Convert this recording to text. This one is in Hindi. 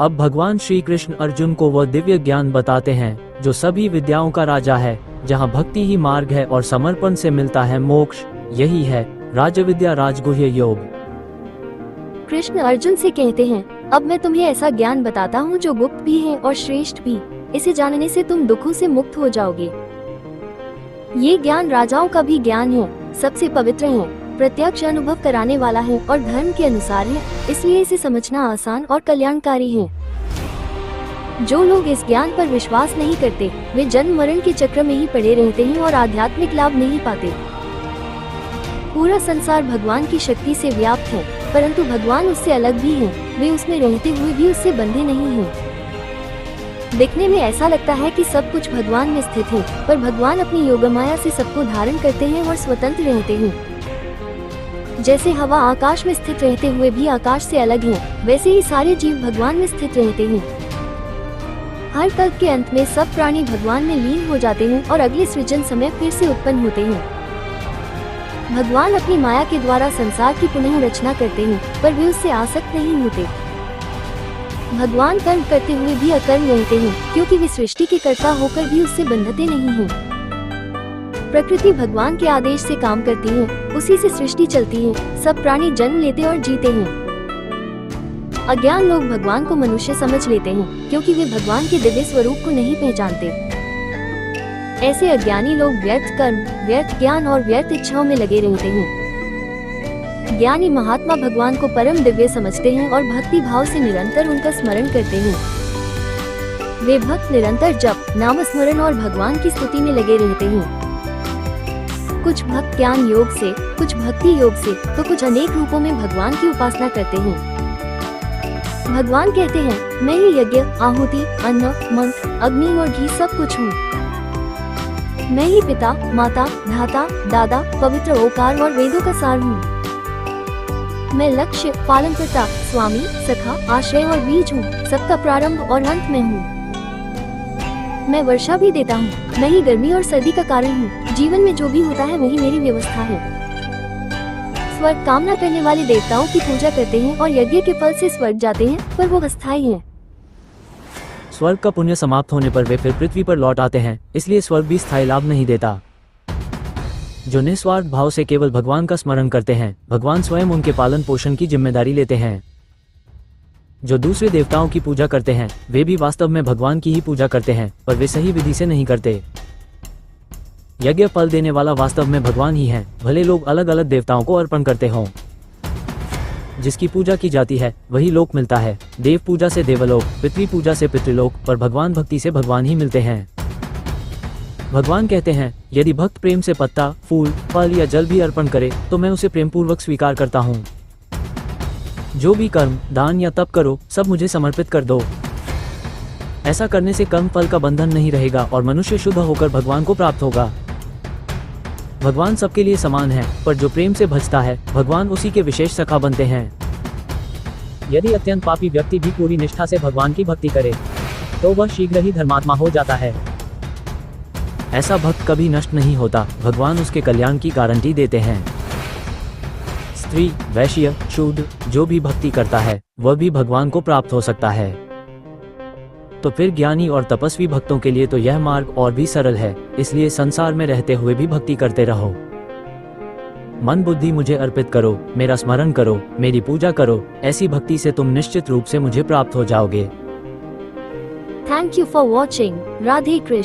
अब भगवान श्री कृष्ण अर्जुन को वह दिव्य ज्ञान बताते हैं जो सभी विद्याओं का राजा है, जहाँ भक्ति ही मार्ग है और समर्पण से मिलता है मोक्ष। यही है राजविद्या राजगुह्य योग। कृष्ण अर्जुन से कहते हैं, अब मैं तुम्हें ऐसा ज्ञान बताता हूँ जो गुप्त भी है और श्रेष्ठ भी। इसे जानने से तुम दुखों से मुक्त हो जाओगे। ये ज्ञान राजाओं का भी ज्ञान है, सबसे पवित्र है, प्रत्यक्ष अनुभव कराने वाला है और धर्म के अनुसार है, इसलिए इसे समझना आसान और कल्याणकारी है। जो लोग इस ज्ञान पर विश्वास नहीं करते, वे जन्म मरण के चक्र में ही पड़े रहते हैं और आध्यात्मिक लाभ नहीं पाते। पूरा संसार भगवान की शक्ति से व्याप्त है, परंतु भगवान उससे अलग भी हैं। वे उसमें रहते हुए भी उससे बंधे नहीं हैं। देखने में ऐसा लगता है कि सब कुछ भगवान में स्थित है, पर भगवान अपनी योगमाया से सबको धारण करते हैं और स्वतंत्र रहते हैं। जैसे हवा आकाश में स्थित रहते हुए भी आकाश से अलग है, वैसे ही सारे जीव भगवान में स्थित रहते हैं। हर कल्प के अंत में सब प्राणी भगवान में लीन हो जाते हैं और अगले सृजन समय फिर से उत्पन्न होते हैं। भगवान अपनी माया के द्वारा संसार की पुनः रचना करते हैं, पर वे उससे आसक्त नहीं होते। भगवान कर्म करते हुए भी अकर्म रहते हैं, क्योंकि वे सृष्टि के कर्ता होकर भी उससे बंधते नहीं हैं। प्रकृति भगवान के आदेश से काम करती है, उसी से सृष्टि चलती है, सब प्राणी जन्म लेते और जीते हैं। अज्ञान लोग भगवान को मनुष्य समझ लेते हैं, क्योंकि वे भगवान के दिव्य स्वरूप को नहीं पहचानते। ऐसे अज्ञानी लोग व्यर्थ कर्म, व्यर्थ ज्ञान और व्यर्थ इच्छाओं में लगे रहते हैं। ज्ञानी महात्मा भगवान को परम दिव्य समझते हैं और भक्ति भाव से निरंतर उनका स्मरण करते हैं। वे भक्त निरंतर जप, नाम स्मरण और भगवान की स्तुति में लगे रहते हैं। कुछ भक्त ज्ञान योग से, कुछ भक्ति योग से, तो कुछ अनेक रूपों में भगवान की उपासना करते हैं। भगवान कहते हैं, मैं ही यज्ञ, आहुति, अन्न, मंत्र, अग्नि और घी सब कुछ हूँ। मैं ही पिता, माता, धाता, दादा, पवित्र ओकार और वेदों का सार हूँ। मैं लक्ष्य, पालनकर्ता, स्वामी, सखा, आश्रय और बीज हूँ। सबका प्रारंभ और अंत में हूँ। मैं वर्षा भी देता हूँ, मैं ही गर्मी और सर्दी का कारण हूँ। जीवन में जो भी होता है वही मेरी व्यवस्था है। स्वर्ग कामना करने वाले देवताओं की पूजा करते हैं और यज्ञ के फल से स्वर्ग जाते हैं, पर वो अस्थायी है। स्वर्ग का पुण्य समाप्त होने पर वे फिर पृथ्वी पर लौट आते हैं, इसलिए स्वर्ग भी स्थायी लाभ नहीं देता। जो निस्वार्थ भाव से केवल भगवान का स्मरण करते हैं, भगवान स्वयं उनके पालन पोषण की जिम्मेदारी लेते हैं। जो दूसरे देवताओं की पूजा करते हैं, वे भी वास्तव में भगवान की ही पूजा करते हैं, पर वे सही विधि से नहीं करते। यज्ञ फल देने वाला वास्तव में भगवान ही है, भले लोग अलग अलग देवताओं को अर्पण करते हों। जिसकी पूजा की जाती है वही लोक मिलता है। देव पूजा से देवलोक, पितृ पूजा से पितृलोक, पर भगवान भक्ति से भगवान ही मिलते हैं। भगवान कहते हैं, यदि भक्त प्रेम से पत्ता, फूल, फल या जल भी अर्पण करे तो मैं उसे प्रेम पूर्वक स्वीकार करता हूँ। जो भी कर्म, दान या तप करो, सब मुझे समर्पित कर दो। ऐसा करने से कर्म फल का बंधन नहीं रहेगा और मनुष्य शुद्ध होकर भगवान को प्राप्त होगा। भगवान सबके लिए समान है, पर जो प्रेम से भजता है, भगवान उसी के विशेष सखा बनते हैं। यदि अत्यंत पापी व्यक्ति भी पूरी निष्ठा से भगवान की भक्ति करे, तो वह शीघ्र ही धर्मात्मा हो जाता है। ऐसा भक्त कभी नष्ट नहीं होता, भगवान उसके कल्याण की गारंटी देते हैं। स्त्री, वैश्य, शूद्र, जो भी भक्ति करता है, वह भी भगवान को प्राप्त हो सकता है। तो फिर ज्ञानी और तपस्वी भक्तों के लिए तो यह मार्ग और भी सरल है, इसलिए संसार में रहते हुए भी भक्ति करते रहो। मन बुद्धि मुझे अर्पित करो, मेरा स्मरण करो, मेरी पूजा करो। ऐसी भक्ति से तुम निश्चित रूप से मुझे प्राप्त हो जाओगे। Thank you for watching. Radhe Krishna.